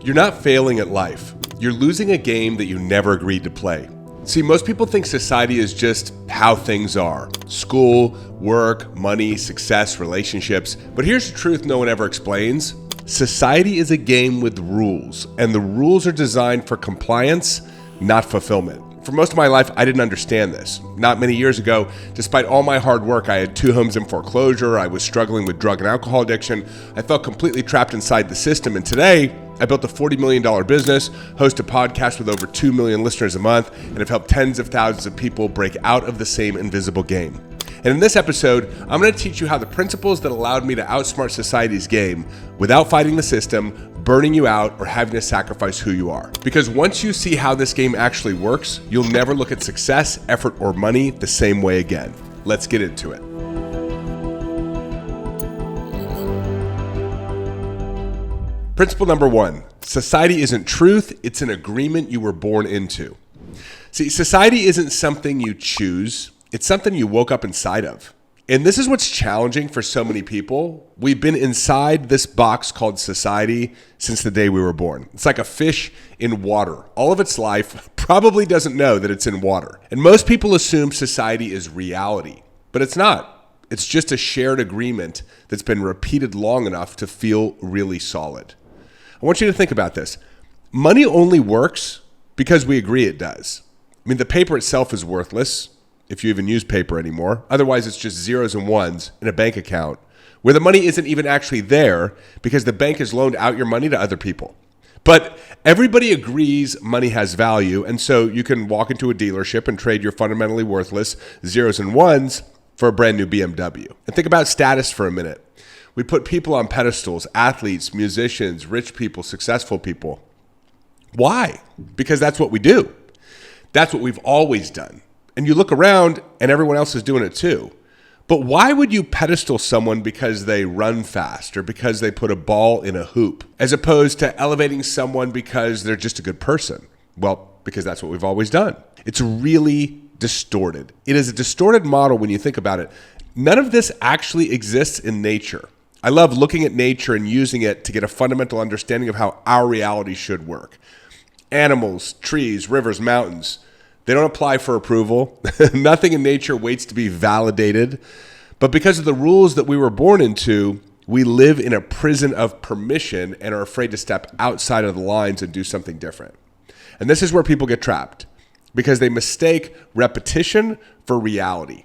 You're not failing at life. You're losing a game that you never agreed to play. See, most people think society is just how things are. School, work, money, success, relationships. But here's the truth no one ever explains. Society is a game with rules, and the rules are designed for compliance, not fulfillment. For most of my life, I didn't understand this. Not many years ago, despite all my hard work, I had 2 homes in foreclosure, I was struggling with drug and alcohol addiction, I felt completely trapped inside the system, and today, I built a $40 million business, host a podcast with over 2 million listeners a month, and have helped tens of thousands of people break out of the same invisible game. And in this episode, I'm going to teach you how the principles that allowed me to outsmart society's game without fighting the system, burning you out, or having to sacrifice who you are. Because once you see how this game actually works, you'll never look at success, effort, or money the same way again. Let's get into it. Principle number 1, society isn't truth, it's an agreement you were born into. See, society isn't something you choose, it's something you woke up inside of. And this is what's challenging for so many people. We've been inside this box called society since the day we were born. It's like a fish in water. All of its life probably doesn't know that it's in water. And most people assume society is reality, but it's not. It's just a shared agreement that's been repeated long enough to feel really solid. I want you to think about this. Money only works because we agree it does. I mean, the paper itself is worthless, if you even use paper anymore. Otherwise, it's just zeros and ones in a bank account where the money isn't even actually there because the bank has loaned out your money to other people. But everybody agrees money has value, and so you can walk into a dealership and trade your fundamentally worthless zeros and ones for a brand new BMW. And think about status for a minute. We put people on pedestals, athletes, musicians, rich people, successful people. Why? Because that's what we do. That's what we've always done. And you look around and everyone else is doing it too. But why would you pedestal someone because they run fast or because they put a ball in a hoop, as opposed to elevating someone because they're just a good person? Well, because that's what we've always done. It's really distorted. It is a distorted model when you think about it. None of this actually exists in nature. I love looking at nature and using it to get a fundamental understanding of how our reality should work. Animals, trees, rivers, mountains, they don't apply for approval. Nothing in nature waits to be validated. But because of the rules that we were born into, we live in a prison of permission and are afraid to step outside of the lines and do something different. And this is where people get trapped because they mistake repetition for reality.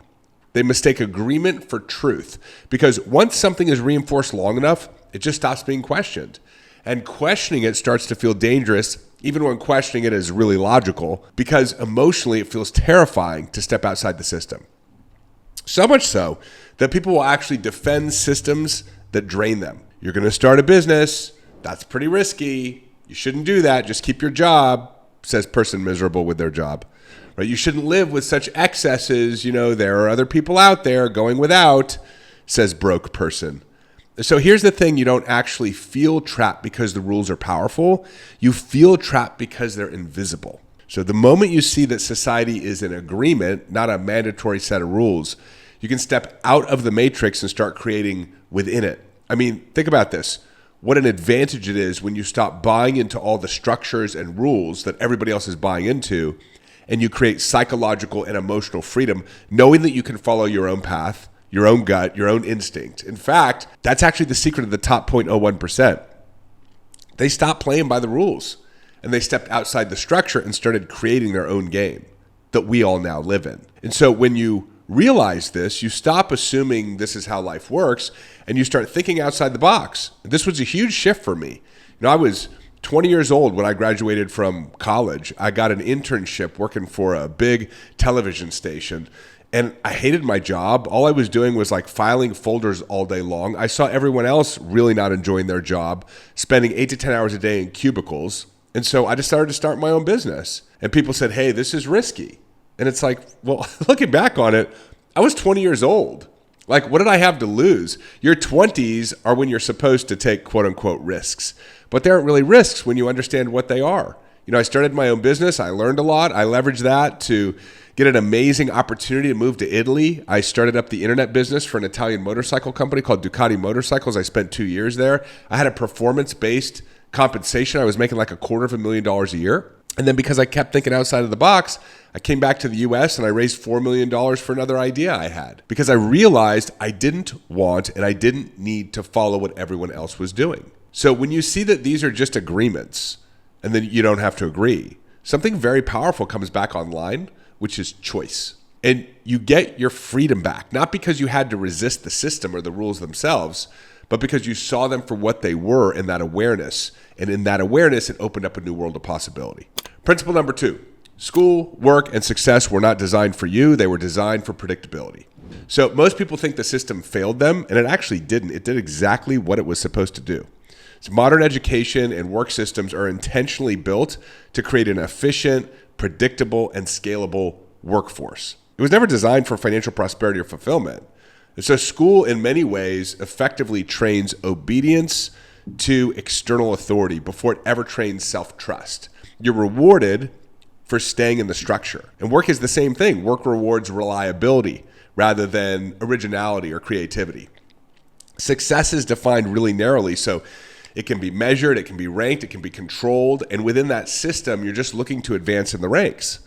They mistake agreement for truth because once something is reinforced long enough, it just stops being questioned. And questioning it starts to feel dangerous, even when questioning it is really logical, because emotionally it feels terrifying to step outside the system. So much so that people will actually defend systems that drain them. You're going to start a business. That's pretty risky. You shouldn't do that. Just keep your job, says person miserable with their job. Right? You shouldn't live with such excesses. You know, there are other people out there going without, says broke person. So here's the thing, you don't actually feel trapped because the rules are powerful. You feel trapped because they're invisible. So the moment you see that society is an agreement, not a mandatory set of rules, you can step out of the matrix and start creating within it. I mean, think about this. What an advantage it is when you stop buying into all the structures and rules that everybody else is buying into, and you create psychological and emotional freedom, knowing that you can follow your own path, your own gut, your own instinct. In fact, that's actually the secret of the top 0.01%. They stopped playing by the rules and they stepped outside the structure and started creating their own game that we all now live in. And so when you realize this, you stop assuming this is how life works and you start thinking outside the box. This was a huge shift for me. I was 20 years old when I graduated from college. I got an internship working for a big television station. And I hated my job. All I was doing was like filing folders all day long. I saw everyone else really not enjoying their job, spending 8 to 10 hours a day in cubicles. And so I decided to start my own business. And people said, hey, this is risky. And it's like, well, looking back on it, I was 20 years old. Like, what did I have to lose? Your 20s are when you're supposed to take quote unquote risks. But they aren't really risks when you understand what they are. I started my own business. I learned a lot. I leveraged that to get an amazing opportunity to move to Italy. I started up the internet business for an Italian motorcycle company called Ducati Motorcycles. I spent 2 years there. I had a performance-based compensation, I was making like $250,000 a year. And then because I kept thinking outside of the box, I came back to the US and I raised $4 million for another idea I had because I realized I didn't want and I didn't need to follow what everyone else was doing. So when you see that these are just agreements and then you don't have to agree, something very powerful comes back online, which is choice. And you get your freedom back, not because you had to resist the system or the rules themselves, but because you saw them for what they were in that awareness. And in that awareness, it opened up a new world of possibility. Principle number 2, school, work, and success were not designed for you. They were designed for predictability. So most people think the system failed them, and it actually didn't. It did exactly what it was supposed to do. So modern education and work systems are intentionally built to create an efficient, predictable, and scalable workforce. It was never designed for financial prosperity or fulfillment. And so school, in many ways, effectively trains obedience to external authority before it ever trains self-trust. You're rewarded for staying in the structure. And work is the same thing. Work rewards reliability rather than originality or creativity. Success is defined really narrowly, so it can be measured, it can be ranked, it can be controlled, and within that system, you're just looking to advance in the ranks.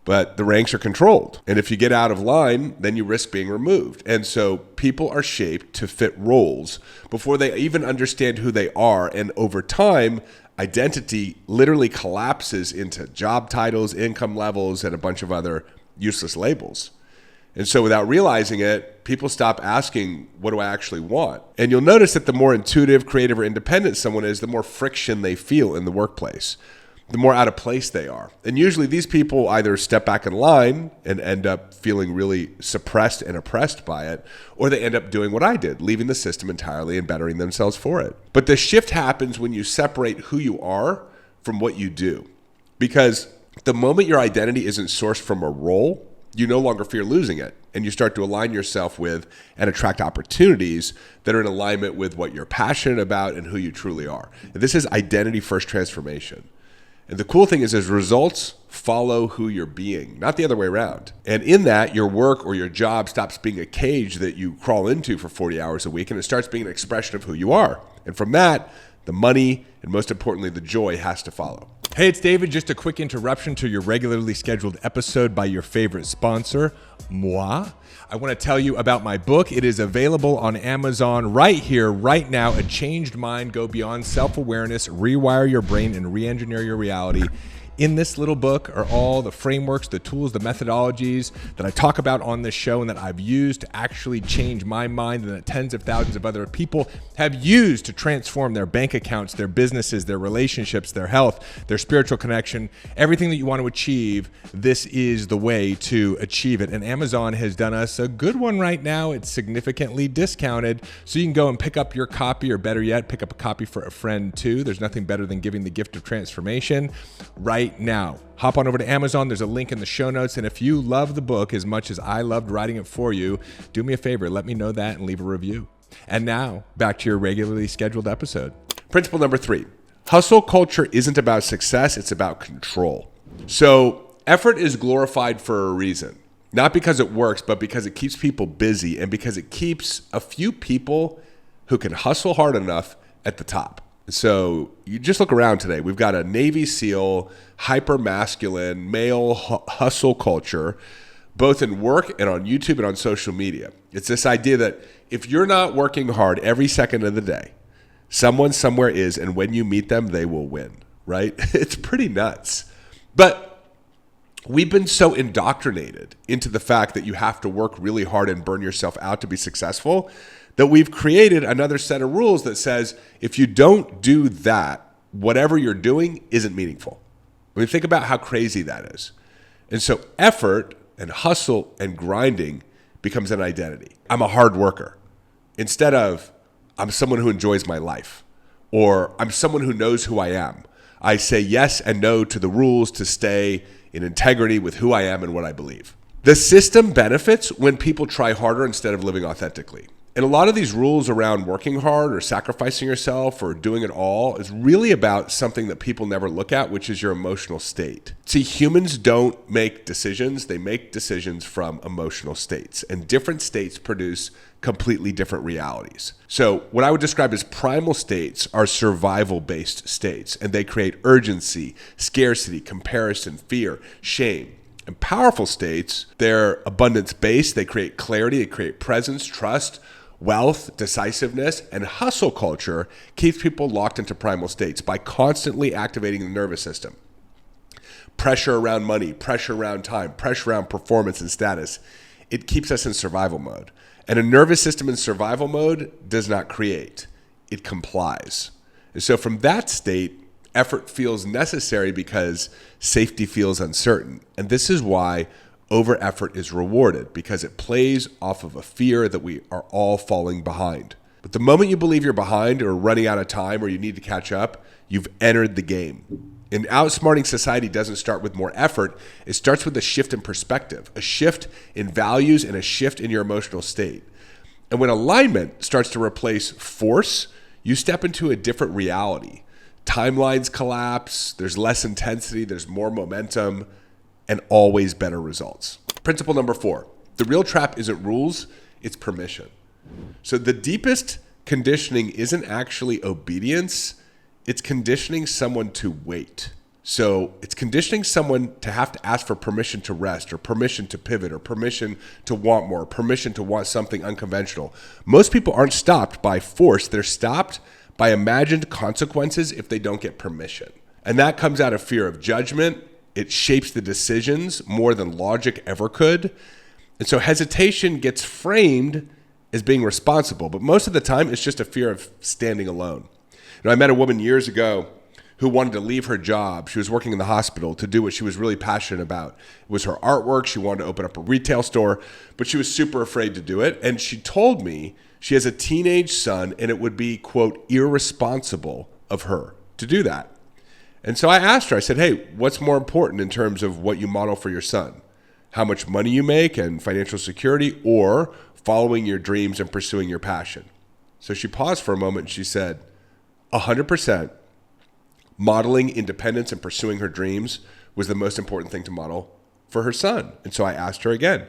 But the ranks are controlled. And if you get out of line, then you risk being removed. And so people are shaped to fit roles before they even understand who they are. And over time, identity literally collapses into job titles, income levels, and a bunch of other useless labels. And so without realizing it, people stop asking, what do I actually want? And you'll notice that the more intuitive, creative, or independent someone is, the more friction they feel in the workplace, the more out of place they are. And usually these people either step back in line and end up feeling really suppressed and oppressed by it, or they end up doing what I did, leaving the system entirely and bettering themselves for it. But the shift happens when you separate who you are from what you do. Because the moment your identity isn't sourced from a role, you no longer fear losing it. And you start to align yourself with and attract opportunities that are in alignment with what you're passionate about and who you truly are. And this is identity first transformation. And the cool thing is results follow who you're being, not the other way around. And in that, your work or your job stops being a cage that you crawl into for 40 hours a week, and it starts being an expression of who you are. And from that, the money and most importantly, the joy has to follow. Hey, it's David. Just a quick interruption to your regularly scheduled episode by your favorite sponsor, moi. I want to tell you about my book. It is available on Amazon right here, right now. A Changed Mind, Go Beyond Self-Awareness, Rewire Your Brain, and Re-Engineer Your Reality. In this little book are all the frameworks, the tools, the methodologies that I talk about on this show and that I've used to actually change my mind and that tens of thousands of other people have used to transform their bank accounts, their businesses, their relationships, their health, their spiritual connection, everything that you want to achieve. This is the way to achieve it. And Amazon has done us a good one right now. It's significantly discounted. So you can go and pick up your copy, or better yet, pick up a copy for a friend too. There's nothing better than giving the gift of transformation right now. Hop on over to Amazon. There's a link in the show notes. And if you love the book as much as I loved writing it for you, do me a favor, let me know that and leave a review. And now back to your regularly scheduled episode. Principle number 3, hustle culture isn't about success, it's about control. So effort is glorified for a reason, not because it works, but because it keeps people busy and because it keeps a few people who can hustle hard enough at the top. So you just look around today. We've got a Navy SEAL, hyper-masculine, male hustle culture, both in work and on YouTube and on social media. It's this idea that if you're not working hard every second of the day, someone somewhere is, and when you meet them, they will win, right? It's pretty nuts. But we've been so indoctrinated into the fact that you have to work really hard and burn yourself out to be successful that we've created another set of rules that says if you don't do that, whatever you're doing isn't meaningful. I mean, think about how crazy that is. And so effort and hustle and grinding becomes an identity. I'm a hard worker instead of I'm someone who enjoys my life, or I'm someone who knows who I am. I say yes and no to the rules to stay in integrity with who I am and what I believe. The system benefits when people try harder instead of living authentically. And a lot of these rules around working hard or sacrificing yourself or doing it all is really about something that people never look at, which is your emotional state. See, humans don't make decisions. They make decisions from emotional states. And different states produce completely different realities. So what I would describe as primal states are survival-based states, and they create urgency, scarcity, comparison, fear, shame. And powerful states, they're abundance-based, they create clarity, they create presence, trust, wealth, decisiveness, and hustle culture keeps people locked into primal states by constantly activating the nervous system. Pressure around money, pressure around time, pressure around performance and status. It keeps us in survival mode. And a nervous system in survival mode does not create, it complies. And so from that state, effort feels necessary because safety feels uncertain. And this is why over effort is rewarded, because it plays off of a fear that we are all falling behind. But the moment you believe you're behind or running out of time or you need to catch up, you've entered the game. And outsmarting society doesn't start with more effort. It starts with a shift in perspective, a shift in values, and a shift in your emotional state. And when alignment starts to replace force, you step into a different reality. Timelines collapse, there's less intensity, there's more momentum, and always better results. Principle number 4, the real trap isn't rules, it's permission. So the deepest conditioning isn't actually obedience, it's conditioning someone to wait. So it's conditioning someone to have to ask for permission to rest, or permission to pivot, or permission to want more, permission to want something unconventional. Most people aren't stopped by force, they're stopped by imagined consequences if they don't get permission. And that comes out of fear of judgment. It shapes the decisions more than logic ever could. And so hesitation gets framed as being responsible, but most of the time it's just a fear of standing alone. You know, I met a woman years ago who wanted to leave her job. She was working in the hospital to do what she was really passionate about. It was her artwork. She wanted to open up a retail store, but she was super afraid to do it. And she told me she has a teenage son and it would be, quote, irresponsible of her to do that. And so I asked her, I said, hey, what's more important in terms of what you model for your son? How much money you make and financial security, or following your dreams and pursuing your passion? So she paused for a moment and she said, 100%, modeling independence and pursuing her dreams was the most important thing to model for her son. And so I asked her again,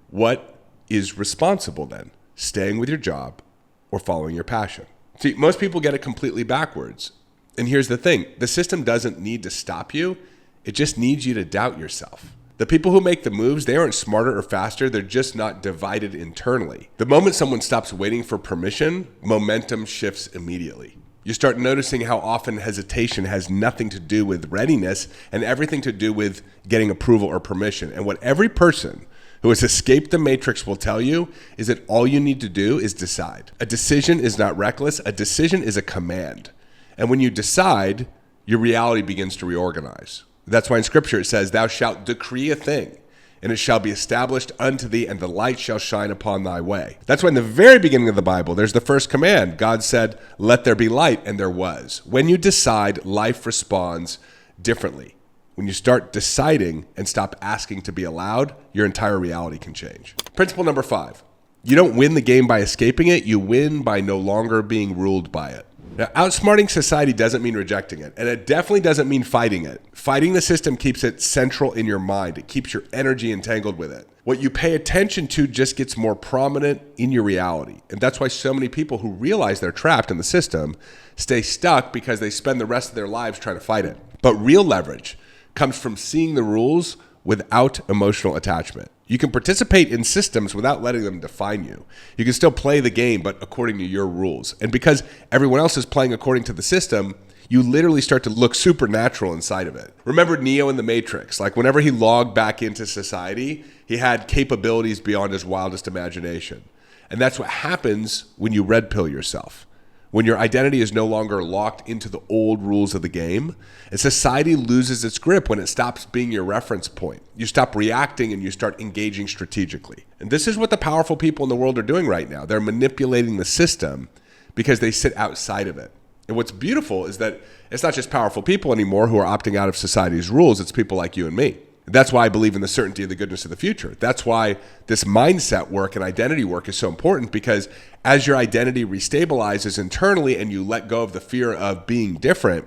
what is responsible then? Staying with your job or following your passion? See, most people get it completely backwards. And here's the thing, the system doesn't need to stop you. It just needs you to doubt yourself. The people who make the moves, they aren't smarter or faster. They're just not divided internally. The moment someone stops waiting for permission, momentum shifts immediately. You start noticing how often hesitation has nothing to do with readiness and everything to do with getting approval or permission. And what every person who has escaped the matrix will tell you is that all you need to do is decide. A decision is not reckless. A decision is a command. And when you decide, your reality begins to reorganize. That's why in Scripture it says, thou shalt decree a thing, and it shall be established unto thee, and the light shall shine upon thy way. That's why in the very beginning of the Bible, there's the first command. God said, let there be light, and there was. When you decide, life responds differently. When you start deciding and stop asking to be allowed, your entire reality can change. Principle number 5, you don't win the game by escaping it, you win by no longer being ruled by it. Now, outsmarting society doesn't mean rejecting it, and it definitely doesn't mean fighting it. Fighting the system keeps it central in your mind. It keeps your energy entangled with it. What you pay attention to just gets more prominent in your reality. And that's why so many people who realize they're trapped in the system stay stuck, because they spend the rest of their lives trying to fight it. But real leverage comes from seeing the rules without emotional attachment. You can participate in systems without letting them define you. You can still play the game, but according to your rules. And because everyone else is playing according to the system, you literally start to look supernatural inside of it. Remember Neo in the Matrix? Like whenever he logged back into society, he had capabilities beyond his wildest imagination. And that's what happens when you red pill yourself. When your identity is no longer locked into the old rules of the game, and society loses its grip when it stops being your reference point. You stop reacting and you start engaging strategically. And this is what the powerful people in the world are doing right now. They're manipulating the system because they sit outside of it. And what's beautiful is that it's not just powerful people anymore who are opting out of society's rules, it's people like you and me. That's why I believe in the certainty of the goodness of the future. That's why this mindset work and identity work is so important, because as your identity restabilizes internally and you let go of the fear of being different,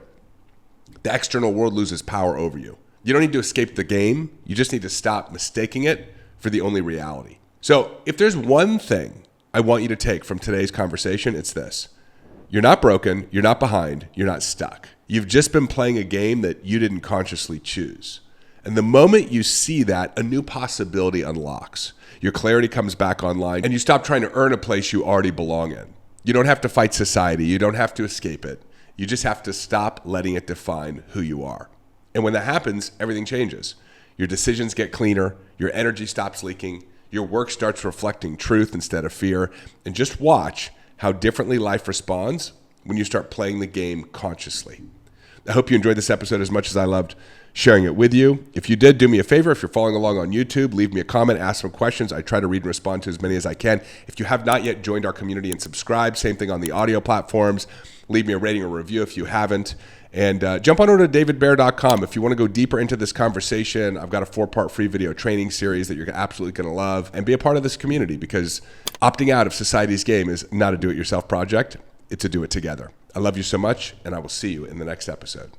the external world loses power over you. You don't need to escape the game. You just need to stop mistaking it for the only reality. So if there's one thing I want you to take from today's conversation, it's this. You're not broken, you're not behind, you're not stuck. You've just been playing a game that you didn't consciously choose. And the moment you see that, a new possibility unlocks. Your clarity comes back online, and you stop trying to earn a place you already belong in. You don't have to fight society. You don't have to escape it. You just have to stop letting it define who you are. And when that happens, everything changes. Your decisions get cleaner, your energy stops leaking, your work starts reflecting truth instead of fear, and just watch how differently life responds when you start playing the game consciously. I hope you enjoyed this episode as much as I loved sharing it with you. If you did, do me a favor. If you're following along on YouTube, leave me a comment, ask some questions. I try to read and respond to as many as I can. If you have not yet joined our community and subscribed, same thing on the audio platforms. Leave me a rating or review if you haven't. And jump on over to davidbear.com. If you want to go deeper into this conversation, I've got a 4-part free video training series that you're absolutely going to love. And be a part of this community, because opting out of society's game is not a do-it-yourself project. It's a do-it-together. I love you so much, and I will see you in the next episode.